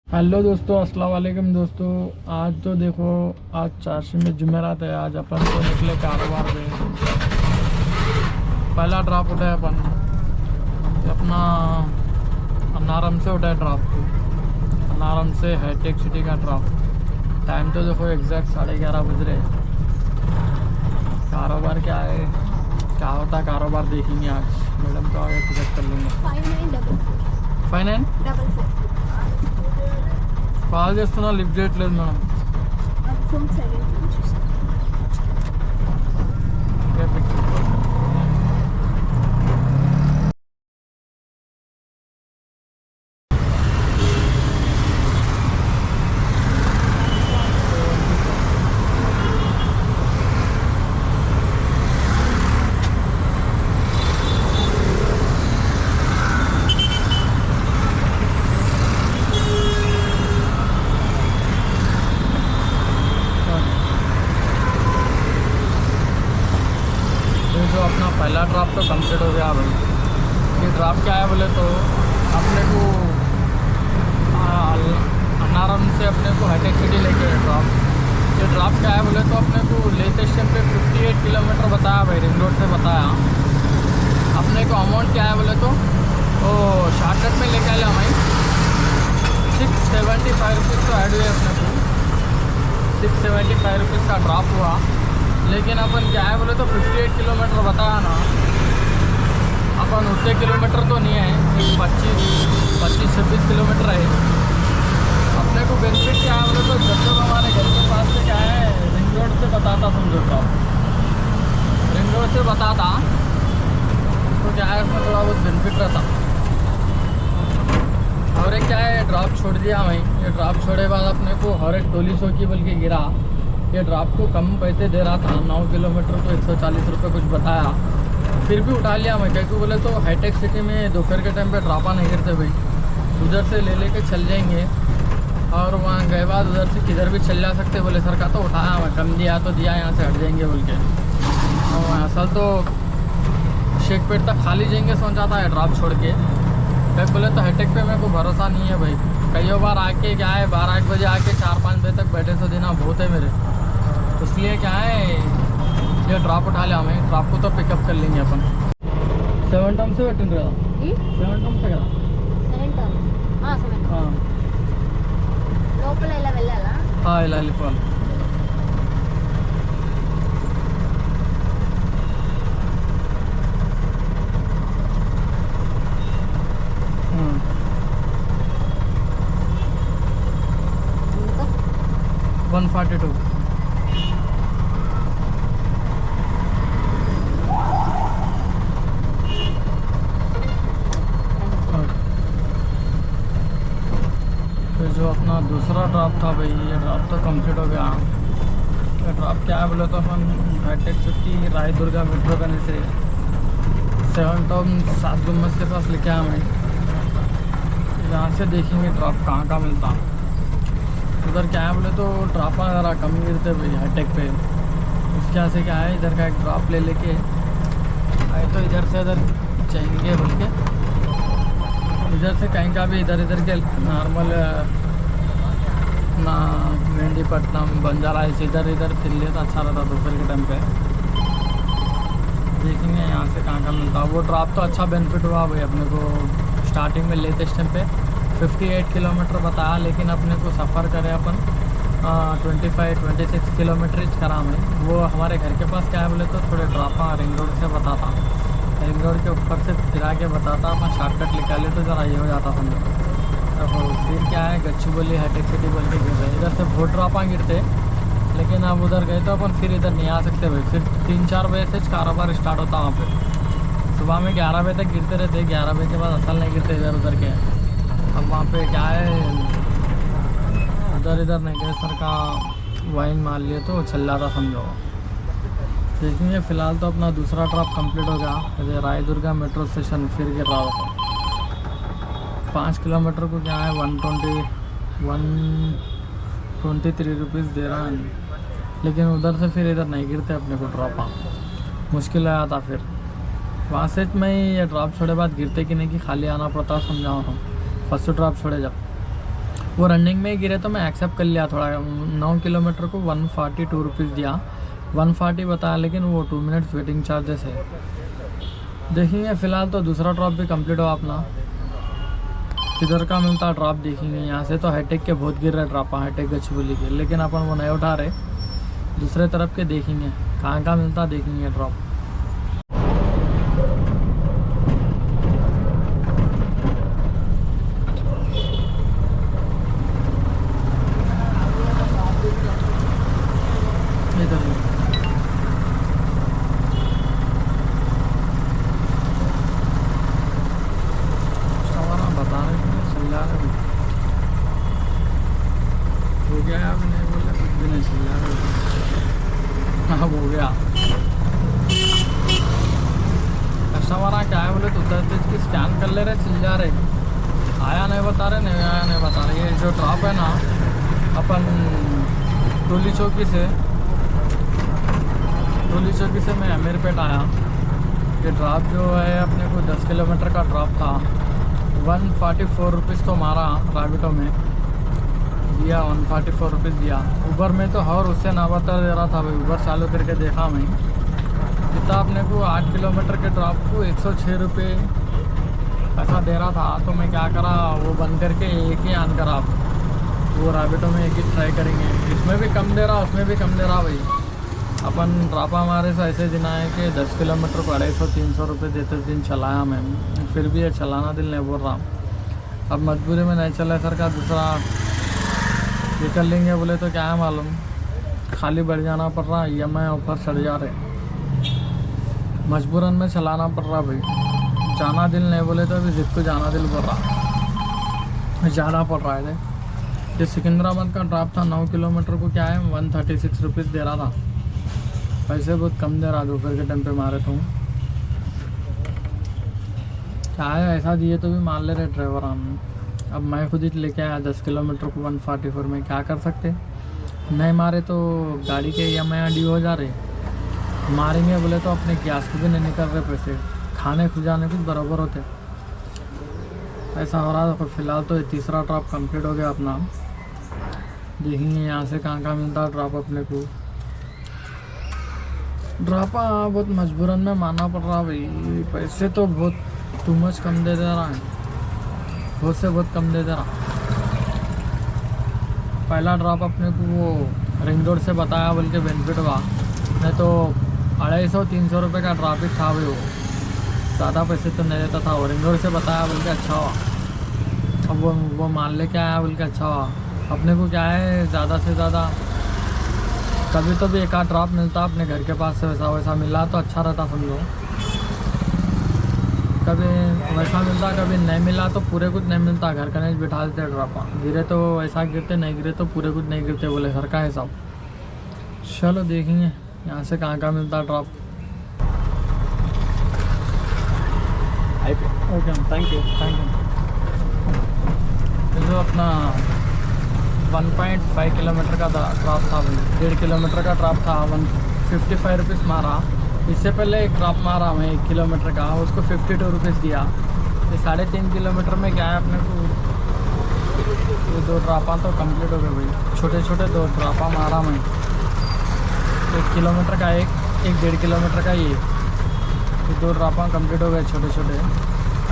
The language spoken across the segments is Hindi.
हेलो दोस्तों, अस्सलाम वालेकुम दोस्तों। आज तो देखो, आज चारशी में जुमेरात है। आज अपन तो निकले कारोबार पे। पहला ड्रॉप उठाया अपन, ये अपना अनारम से उठाया ड्रॉप को। अनारम से हाईटेक सिटी का ड्रॉप। टाइम तो देखो एग्जैक्ट 11:30 बज रहे। कारोबार क्या है, क्या होता कारोबार देखेंगे आज। मैडम को आगे टिकट कर लूँगा। 5944 కాల్ చేస్తున్నా, లిఫ్ట్ చేయట్లేదు మేడం. जो अपना पहला ड्रॉप तो कंप्लीट हो गया भाई। ये ड्रॉप क्या है बोले तो अपने को अनारम से अपने को हाईटेक सिटी लेके ड्रॉप। ये ड्रॉप क्या है बोले तो अपने को लेते स्टेशन पे 58 किलोमीटर बताया भाई, रिंग रोड से बताया। अपने को अमाउंट क्या है बोले तो वो शॉर्टकट में लेके आया भाई। 675 रुपीज़ तो ऐड हुए अपने को। 675 रुपीज़ का ड्रॉप हुआ। लेकिन अपन क्या है बोले तो 58 किलोमीटर बताया ना, अपन उतने किलोमीटर तो नहीं है, 25-26 किलोमीटर है। अपने को बेनिफिट क्या है बोले तो जब तक हमारे घर के पास से क्या है, रिंग रोड से बताता, समझो तो रिंग रोड से बताता तो क्या है उसमें थोड़ा बहुत बेनिफिट रहता। और एक क्या है, ड्रॉप छोड़ दिया वहीं। ये ड्रॉप छोड़े बाद अपने को हर एक 200 की बल्कि गिरा। ये ड्रॉप को कम पैसे दे रहा था, 9 किलोमीटर को 140 रुपये कुछ बताया। फिर भी उठा लिया मैं, क्योंकि बोले तो हाईटेक सिटी में दोपहर के टाइम पे ड्रॉपा नहीं गिरते भाई। उधर से ले लेके चल जाएंगे और वहाँ गए बाद उधर से किधर भी चल जा सकते। बोले सर का तो उठाया मैं, कम दिया तो दिया, यहाँ से हट जाएंगे बोल के। और असल तो शेखपेट तक खाली जाएंगे सोचा था ड्रॉप छोड़ के। फिर बोले तो हाईटेक पे मेरे को भरोसा नहीं है भाई। कई बार आके क्या है 12-1 बजे आके 4-5 बजे तक बैठे तो देना बहुत है मेरे। इसलिए क्या है, ये ड्रॉप उठा लिया हमें। ड्रॉप को तो पिकअप कर लेंगे अपन। 7 टर्म से बैठेंगे 7 टर्म से కదా 7 టర్మ్స్ 7 లోపల ఇలా వెళ్ళాలా? ఇలా వెళ్ళిపోవాలి. ఇంకా 142 जो अपना दूसरा ड्रॉप था भाई, ये ड्रॉप तो कंप्लीट हो गया। ये ड्रॉप क्या है बोले तो अपन हाईटेक सिटी राय दुर्गा मेट्रो करने से 7 टर्म 7 गुम्बद के पास लेके आया मैं। यहाँ से देखेंगे ड्रॉप कहाँ कहाँ मिलता। उधर क्या है बोले तो ड्रॉपा ज़रा कम गिरते भाई हाईटेक पे। उसके यहाँ से क्या है, इधर का एक ड्रॉप ले लेके आए तो इधर से इधर जाएंगे बोल के। इधर से कहीं का भी इधर के नॉर्मल ना मेहंदीपट्टनम बंजारा ऐसे इधर फिर लिया तो अच्छा रहता दोपहर के टाइम पे। देखेंगे यहाँ से कहाँ कहाँ मिलता। वो ड्रॉप तो अच्छा बेनिफिट हुआ भाई अपने को। स्टार्टिंग में लेते टाइम पे 58 किलोमीटर बताया, लेकिन अपने को सफ़र करे अपन 25-26 किलोमीटर करा हमें। वो हमारे घर के पास क्या है बोले तो थोड़े ड्रॉपा रिंग रोड से बताता, रिंग रोड के ऊपर से फिरा के बताता। अपन शॉर्टकट निकाले तो ज़रा ये हो जाता समझो। तो फिर क्या है, गच्ची बोली हाईटेक सिटी बोल के गिर रहे। इधर से बहुत ड्रॉपा गिरते, लेकिन अब उधर गए तो अपन फिर इधर नहीं आ सकते भाई। फिर 3-4 बजे से कारोबार स्टार्ट होता वहाँ पे। सुबह में 11 बजे तक गिरते रहते, 11 बजे के बाद असल नहीं गिरते इधर उधर के। अब वहाँ पे क्या है, इधर नहीं गए सर का वाइन मार लिए तो चल जाता समझो। देखेंगे। फ़िलहाल तो अपना दूसरा ड्रॉप कंप्लीट हो गया। राय दुर्गा मेट्रो स्टेशन फिर गिर रहा होगा। 5 किलोमीटर को क्या है 123 रुपीज़ दे रहा है, लेकिन उधर से फिर इधर नहीं गिरते अपने को ड्रॉप। मुश्किल आया था फिर वहाँ से मैं ये ड्रॉप छोड़े बाद गिरते कि नहीं कि खाली आना पड़ता, समझाओ हम फर्स्ट ड्रॉप छोड़े जब वो रनिंग में ही गिरे तो मैं एक्सेप्ट कर लिया थोड़ा। 9 किलोमीटर को 142 रुपीज़ दिया, 140 बताया, लेकिन वो 2 मिनट्स वेटिंग चार्जेस है। देखेंगे फ़िलहाल तो दूसरा ड्रॉप भी कंप्लीट हो अपना, किधर का मिलता ड्रॉप देखेंगे। यहाँ से तो हाईटेक के बहुत गिर रहे ड्रॉप, हाईटेक गचबुली के, लेकिन अपन वो नहीं उठा रहे, दूसरे तरफ के देखेंगे कहाँ कहाँ मिलता देखेंगे ड्रॉप। हो गया है, अभी नहीं बोला, कुछ भी नहीं चल रहा। हाँ हो गया। कस्टमर क्या है बोले तो 10 दिन की स्कैन कर ले रहे, चल जा रहे, आया नहीं बता रहे, नहीं आया नहीं बता रहे। ये जो ड्रॉप है ना अपन टोली चौकी से मैं अमीरपेट आया। ये ड्रॉप जो है अपने को 10 किलोमीटर का ड्रॉप था, 144 रुपीज़ तो मारा रैबिटो में दिया, 144 रुपीज़ दिया। ऊबर में तो और उससे ना बता दे रहा था भाई, ऊबर चालू करके देखा मैं, जितना अपने को 8 किलोमीटर के ड्रॉप को 106 रुपये ऐसा दे रहा था। तो मैं क्या करा, वो बंद करके एक ही आन करा, वो रैबिटो में एक ही ट्राई करेंगे। इसमें भी कम दे रहा, उसमें भी कम दे रहा भाई। अपन ड्रापा हमारे से ऐसे दिन आए कि 10 किलोमीटर को 250-300 रुपये देते दिन चलाया मैं, फिर भी ये चलाना दिल नहीं बोल रहा। अब मजबूरी में नहीं चला सर का, दूसरा ये कर लेंगे बोले तो क्या है मालूम, खाली बढ़ जाना पड़ रहा, EMI ऊपर चढ़ जा रहे, मजबूरन में चलाना पड़ रहा भाई। जाना दिल नहीं बोले तो अभी जिद को जाना दिल बोल रहा, ज़्यादा पड़ रहा है। ये सिकंदराबाद का ड्रॉप था 9 किलोमीटर को क्या है 136 रुपीज़ दे रहा था, पैसे बहुत कम दे रहा, दोपहर के टाइम पे मारे तो क्या है, ऐसा दिए तो भी मान ले रहे ड्राइवर हम। अब मैं खुद ही लेके आया 10 किलोमीटर को 144 में, क्या कर सकते, नहीं मारे तो गाड़ी के EMI ड्यू हो जा रहे, मारेंगे बोले तो अपने गैस को भी नहीं निकल रहे पैसे, खाने खुजाने कुछ बराबर होते, ऐसा हो रहा। तो फिलहाल तो ये तीसरा ड्रॉप कंप्लीट हो गया अपना, देखेंगे यहाँ से कहाँ कहाँ मिलता ड्रॉप अपने को। ड्रॉपा बहुत मजबूरन में मानना पड़ रहा भाई, पैसे तो बहुत टू मच कम दे रहा है, बहुत से बहुत कम दे रहा। पहला ड्रॉप अपने को वो रिंग रोड से बताया बोल के बेनिफिट हुआ, नहीं तो 250-300 रुपये का ड्रॉप ही था भाई, वो ज़्यादा पैसे तो नहीं देता था। वो रिंग रोड से बताया बोल के अच्छा हुआ, अब वो मान ले के आया बोल के अच्छा हुआ। अपने को क्या है, ज़्यादा से ज़्यादा कभी तो भी एक आध ड्रॉप मिलता अपने घर के पास से, वैसा मिला तो अच्छा रहता समझो। कभी वैसा मिलता, कभी नहीं मिला तो पूरे कुछ नहीं मिलता, घर का नहीं बिठा देते ड्रॉपा, गिरे तो ऐसा गिरते, नहीं गिरे तो पूरे कुछ नहीं गिरते, बोले सर का हिसाब। चलो देखेंगे यहाँ से कहाँ कहाँ मिलता ड्रॉप। Okay thank you. जो अपना 1.5 किलोमीटर का ड्रॉप था भाई, 1.5 किलोमीटर का ड्रॉप था, 155 रुपीज़ मारा। इससे पहले एक ड्रॉप मारा मैं 1 किलोमीटर का, उसको 52 रुपीज़ दिया। ये 3.5 किलोमीटर में क्या है अपने को, ये 2 ड्रॉपा तो कंप्लीट हो गए भाई, छोटे छोटे 2 ड्रॉपा मारा मैं, 1 किलोमीटर का एक 1.5 किलोमीटर का, ये 2 ड्रॉपा कंप्लीट हो गए छोटे छोटे।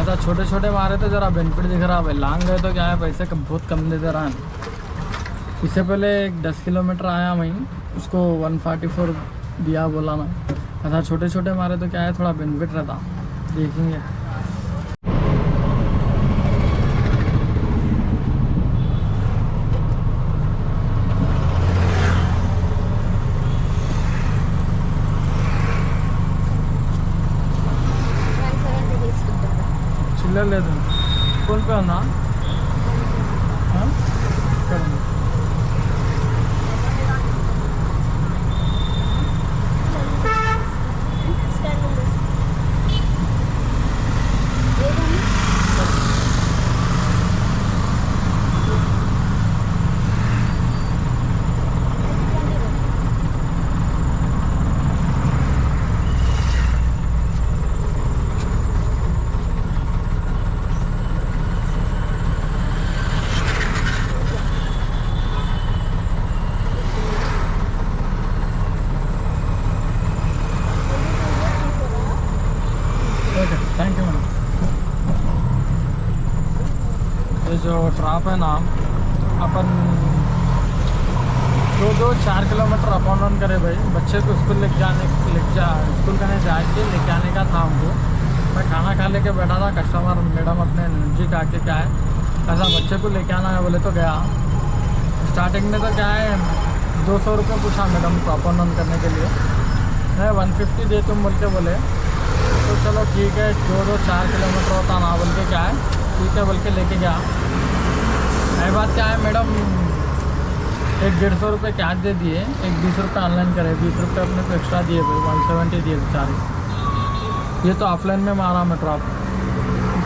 ऐसा छोटे छोटे मारे तो ज़रा बेनिफिट दिख रहा भाई, लॉन्ग गए तो क्या है पैसे बहुत कम दे रहा है। इससे पहले एक 10 किलोमीटर आया मैं, उसको 144 दिया बोला मैं। ऐसा छोटे छोटे मारे तो क्या है थोड़ा बेनिफिट रहता, देखेंगे। చిల్లర లేదు, ఫోన్పే ఉందా? ఇక్కడ ఉంది. ड्रॉप है ना, अपन 4 किलोमीटर अप एंड डाउन करे भाई। बच्चे को स्कूल स्कूल करने जाके लेके आने का था हमको। मैं खाना खा लेके बैठा था, कस्टमर मैडम अपने जी का के क्या है ऐसा बच्चे को लेके आना है बोले तो गया। स्टार्टिंग में तो क्या है 200 रुपये पूछा मैडम को अप एंड डाउन करने के लिए। मैं 150 दे तुम बोल के बोले, तो चलो ठीक है 4 किलोमीटर होता ना बोल के क्या है ठीक है बोल के लेके गया। नई बात क्या है मैडम, एक 150 रुपये कैश दे दिए, एक 20 रुपये ऑनलाइन करे, 20 रुपये अपने को एक्स्ट्रा दिए भाई, 170 दिए बेचारे। ये तो ऑफलाइन में मारा मैं ड्रॉप,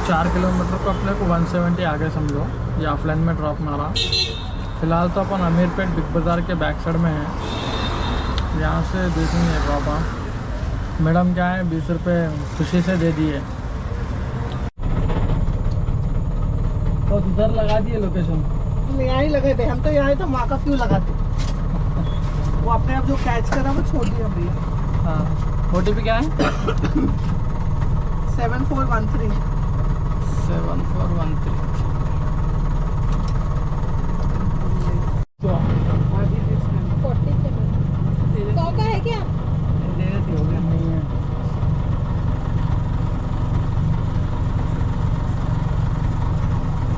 4 किलोमीटर को अपने को 170 आगे समझो, ये ऑफलाइन में ड्रॉप मारा। फ़िलहाल तो अपन अमीरपेट बिग बाज़ार के बैक साइड में है, यहाँ से देखेंगे ड्रॉप। मैडम क्या है 20 रुपये खुशी से दे दिए, तो उधर लगा दिए लोकेशन। हम यहाँ ही लगे थे, हम तो यहाँ तो वहाँ का क्यों लगाते। वो अपने आप जो कैच करा वो छोड़ दिया भैया। हाँ OTP क्या है 7413। 7413। तो 100 का है क्या? दे देती हो गया नहीं है।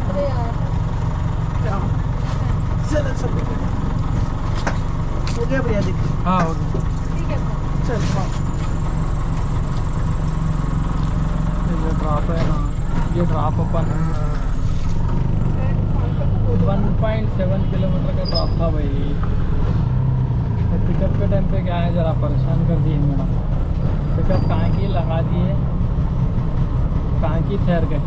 अरे यार क्या चलो सब हो गया भैया देखिए। हाँ हो गया। ठीक है चल हाँ। ये ड्रॉप है ना, ये ड्रॉप अपन 1.7 किलोमीटर का ड्रॉप था भाई। पिकअप के टाइम पे क्या है ज़रा परेशान कर दिए मैडम। पिकअप कहाँ की लगा दिए, कहाँ की ठहर गए,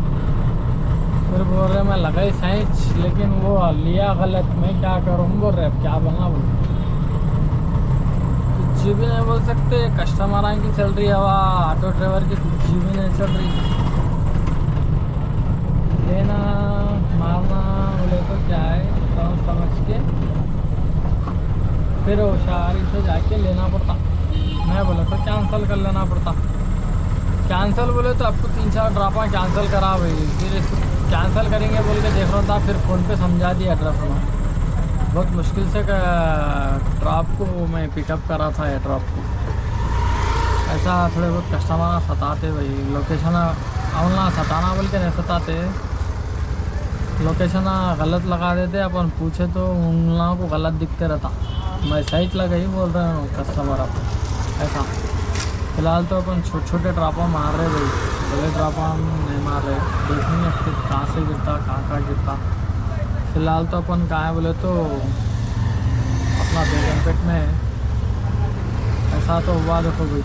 फिर बोल रहे मैं लगाई साइंस लेकिन वो लिया गलत, मैं क्या करूँ बोल रहे अब क्या बोलना बोल। कुछ भी नहीं बोल सकते, कस्टमर की चल रही हवा, ऑटो ड्राइवर की कुछ भी नहीं चल रही। लेना मारना बोले तो क्या है समझ समझ के फिर होशियारी से जाके लेना पड़ता। मैं बोला तो कैंसिल कर लेना पड़ता। कैंसिल बोले तो आपको 3-4 ड्रॉपा कैंसिल करा भाई, फिर इसको कैंसिल करेंगे बोल के देख रहा था, फिर फ़ोन पे समझा दिया एड्रेस में। बहुत मुश्किल से ड्रॉप को मैं पिकअप करा था ये ड्रॉप को। ऐसा थोड़े बहुत कस्टमर सताते भाई, लोकेशन ऑनलाइन सताना बोल के नहीं सताते, लोकेशन गलत लगा देते। अपन पूछे तो उन लोगों को गलत दिखते रहता, मैं साइट लगाई बोल रहा हूँ कस्टमर आप ऐसा। फ़िलहाल तो अपन छोटे छोटे ड्रापा मार रहे भाई, बड़े ड्रापा हम नहीं मार रहे। देखेंगे फिर कहाँ से गिरता कहाँ गिरता। फ़िलहाल तो अपन कहाँ है बोले तो अपना बेगमपेट में है। ऐसा तो हुआ देखो भाई।